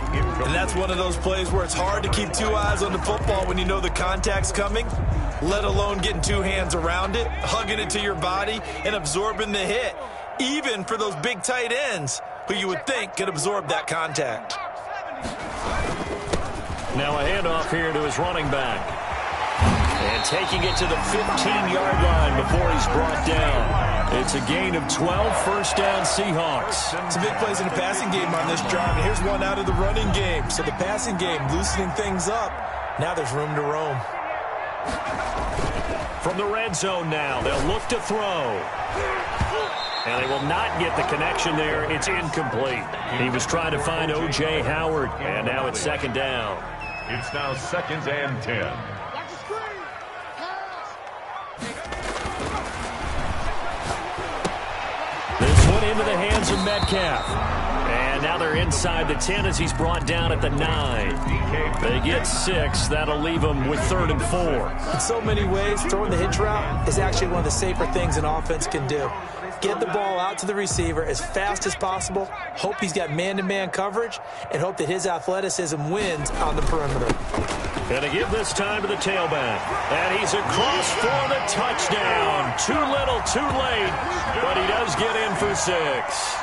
And that's one of those plays where it's hard to keep two eyes on the football when you know the contact's coming, let alone getting two hands around it, hugging it to your body, and absorbing the hit, even for those big tight ends who you would think could absorb that contact. Now a handoff here to his running back. And taking it to the 15-yard line before he's brought down. It's a gain of 12, first down Seahawks. Some big plays in the passing game on this drive, and here's one out of the running game. So the passing game loosening things up. Now there's room to roam. From the red zone now, they'll look to throw. And they will not get the connection there. It's incomplete. He was trying to find O.J. Howard, and now it's 2nd down. It's now 2nd and 10. This one into the hands of Metcalf. And now they're inside the 10 as he's brought down at the 9. They get 6. That'll leave them with 3rd and 4. In so many ways, throwing the hitch route is actually one of the safer things an offense can do. Get the ball out to the receiver as fast as possible, hope he's got man-to-man coverage, and hope that his athleticism wins on the perimeter. Going to give this time to the tailback. And he's across for the touchdown. Too little, too late, but he does get in for 6.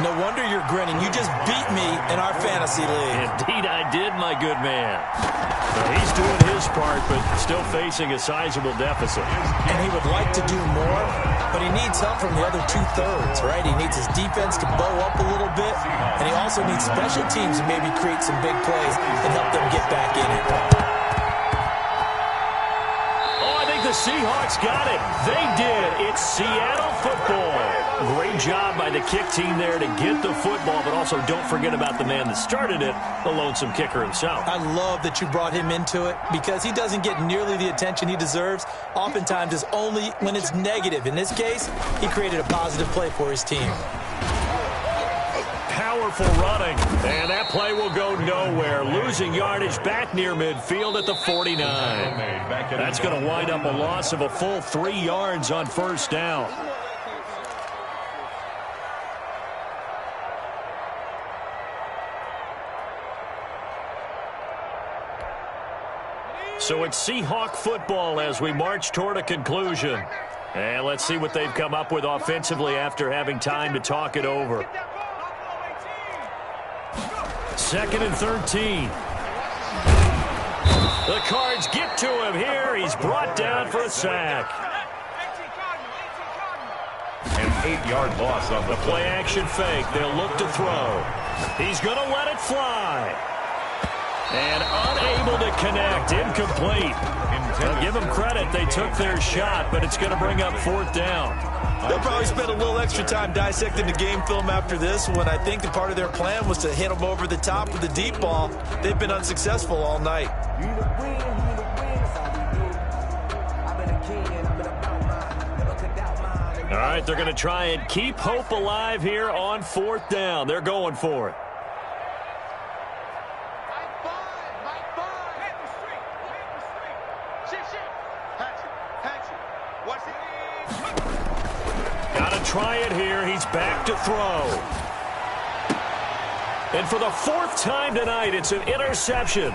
No wonder you're grinning. You just beat me in our fantasy league. Indeed I did, my good man. Now he's doing his part, but still facing a sizable deficit. And he would like to do more, but he needs help from the other 2/3, right? He needs his defense to bow up a little bit, and he also needs special teams to maybe create some big plays and help them get back in it. The Seahawks got it. They did. It's Seattle football. Great job by the kick team there to get the football, but also don't forget about the man that started it, the lonesome kicker himself. I love that you brought him into it because he doesn't get nearly the attention he deserves. Oftentimes it's only when it's negative. In this case, he created a positive play for his team. Powerful running, and that play will go nowhere. Losing yardage back near midfield at the 49. That's going to wind up a loss of a full 3 yards on 1st down. So it's Seahawk football as we march toward a conclusion. And let's see what they've come up with offensively after having time to talk it over. 2nd and 13. The Cards get to him here. He's brought down for a sack. An 8-yard loss on the play action fake. They'll look to throw. He's going to let it fly. And unable to connect. Incomplete. I'll give them credit. They took their shot, but it's going to bring up 4th down. They'll probably spend a little extra time dissecting the game film after this one. I think that part of their plan was to hit them over the top with the deep ball. They've been unsuccessful all night. All right, they're going to try and keep hope alive here on 4th down. They're going for it. Try it here. He's back to throw. And for the 4th time tonight, it's an interception.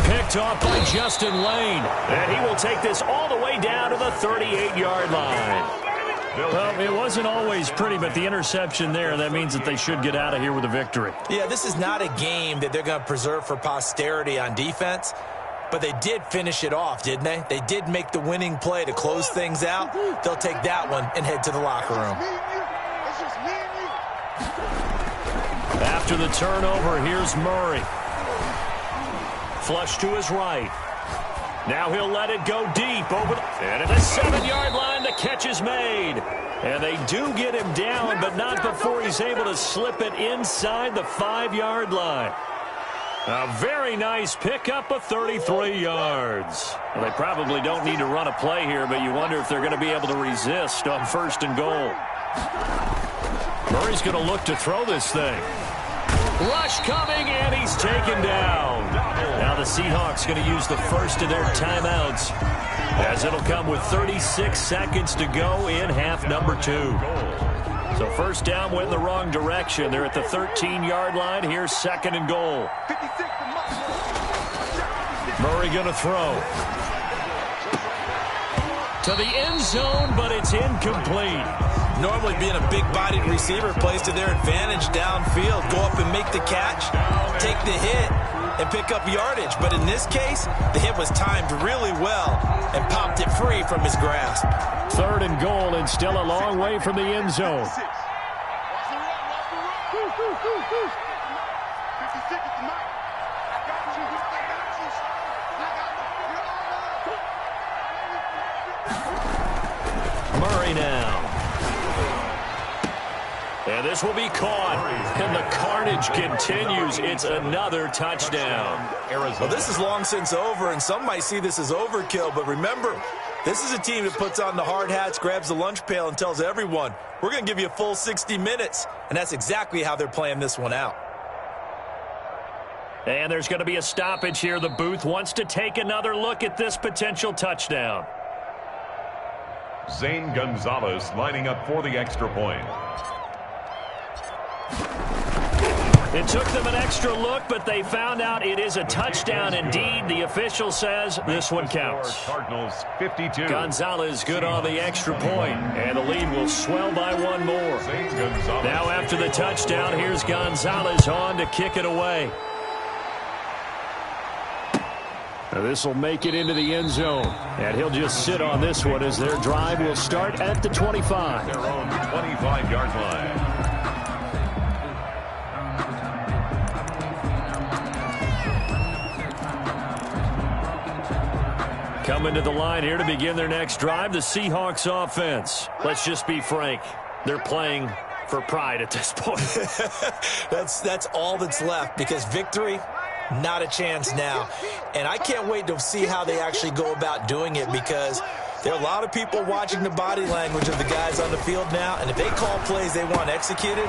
Picked off by Justin Lane. And he will take this all the way down to the 38-yard line. Well, it wasn't always pretty, but the interception there, that means that they should get out of here with a victory. Yeah, this is not a game that they're going to preserve for posterity on defense. But they did finish it off, didn't they? They did make the winning play to close things out. They'll take that one and head to the locker room. After the turnover, here's Murray. Flush to his right. Now he'll let it go deep. And at the 7-yard line, the catch is made. And they do get him down, but not before he's able to slip it inside the 5-yard line. A very nice pickup of 33 yards. Well, they probably don't need to run a play here, but you wonder if they're going to be able to resist on 1st and goal. Murray's going to look to throw this thing. Rush coming, and he's taken down. Now the Seahawks going to use the first of their timeouts, as it'll come with 36 seconds to go in half number 2. So 1st down went in the wrong direction. They're at the 13-yard line. Here's 2nd and goal. Murray going to throw. To the end zone, but it's incomplete. Normally being a big-bodied receiver plays to their advantage downfield. Go up and make the catch, take the hit, and pick up yardage. But in this case, the hit was timed really well and popped it free from his grasp. 3rd and goal, and still a long way from the end zone. Murray now. And this will be caught. And the carnage continues. It's another touchdown. Well, this is long since over, and some might see this as overkill. But remember, this is a team that puts on the hard hats, grabs the lunch pail, and tells everyone, we're going to give you a full 60 minutes. And that's exactly how they're playing this one out. And there's going to be a stoppage here. The booth wants to take another look at this potential touchdown. Zane Gonzalez lining up for the extra point. It took them an extra look, but they found out it is a touchdown indeed. The official says this one counts. Cardinals 52. Gonzalez good on the extra point, and the lead will swell by one more. Now after the touchdown, here's Gonzalez on to kick it away. This will make it into the end zone, and he'll just sit on this one as their drive will start at the 25. Their own 25-yard line. Coming to the line here to begin their next drive, the Seahawks offense. Let's just be frank. They're playing for pride at this point. That's all that's left, because victory, not a chance now. And I can't wait to see how they actually go about doing it, because there are a lot of people watching the body language of the guys on the field now, and if they call plays they want executed,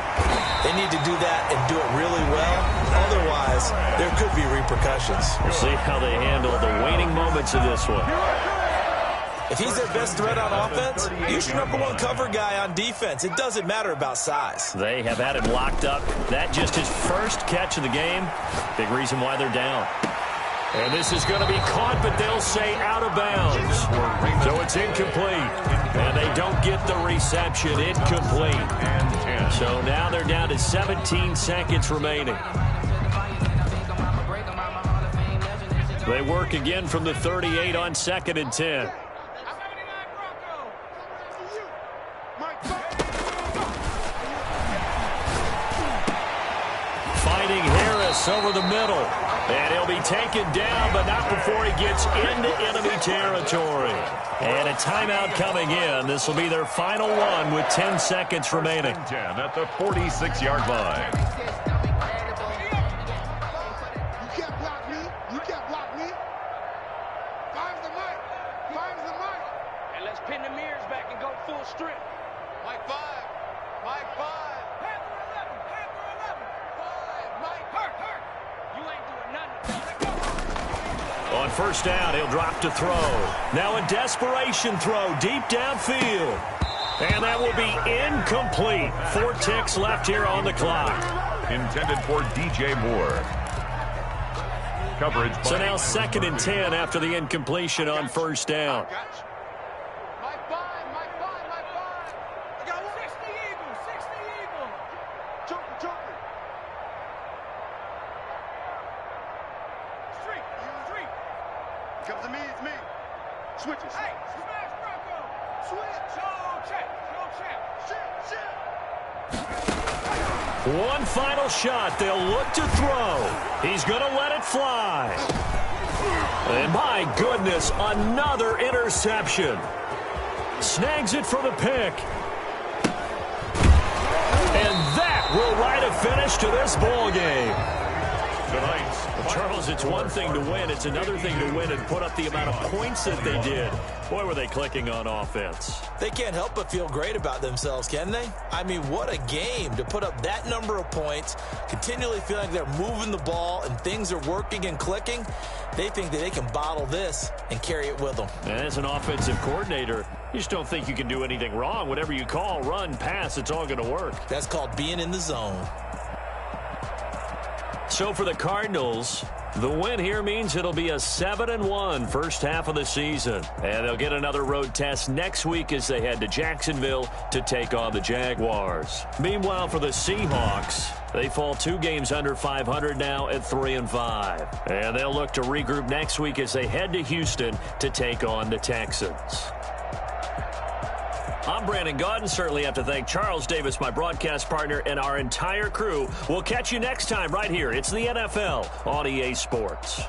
they need to do that and do it really well. Otherwise, there could be repercussions. We'll see how they handle the waning moments of this one. If he's their best threat on offense, use your #1 cover guy on defense. It doesn't matter about size. They have had him locked up. That just his first catch of the game. Big reason why they're down. And this is going to be caught, but they'll say out of bounds. So it's incomplete. And they don't get the reception. Incomplete. So now they're down to 17 seconds remaining. They work again from the 38 on 2nd and 10. Finding Harris over the middle. And he'll be taken down, but not before he gets into enemy territory. And a timeout coming in. This will be their final one with 10 seconds remaining. 10 at the 46-yard line. You can't block me. You can't block me. Find the mic. Find the mic. And let's pin the mirrors back and go full strip. Mike 5. Mike 5. Panther 11. Panther 11. 5. Mike. Hurt. You ain't doing nothing. On first down, he'll drop to throw. Now a desperation throw deep downfield. And that will be incomplete. 4 ticks left here on the clock. Intended for DJ Moore. Coverage. So now 2nd and 10 after the incompletion on first down. Mike 5. Mike 5. Mike 5. I got 60 Eagles. 60 Eagles. Joker. Street. Comes to me, it's me. Switches. Hey, smash Bronco. Switch. Show check. Shit. One final shot. They'll look to throw. He's going to let it fly. And my goodness, another interception. Snags it for the pick. And that will write a finish to this ball game. Tonight. Charles, it's one thing to win. It's another thing to win and put up the amount of points that they did. Boy, were they clicking on offense. They can't help but feel great about themselves, can they? I mean, what a game to put up that number of points, continually feeling like they're moving the ball and things are working and clicking. They think that they can bottle this and carry it with them. And as an offensive coordinator, you just don't think you can do anything wrong. Whatever you call, run, pass, it's all going to work. That's called being in the zone. So for the Cardinals, the win here means it'll be a 7-1 first half of the season. And they'll get another road test next week as they head to Jacksonville to take on the Jaguars. Meanwhile, for the Seahawks, they fall 2 games under 500 now at 3-5. And they'll look to regroup next week as they head to Houston to take on the Texans. I'm Brandon Gaudin. Certainly have to thank Charles Davis, my broadcast partner, and our entire crew. We'll catch you next time right here. It's the NFL on EA Sports.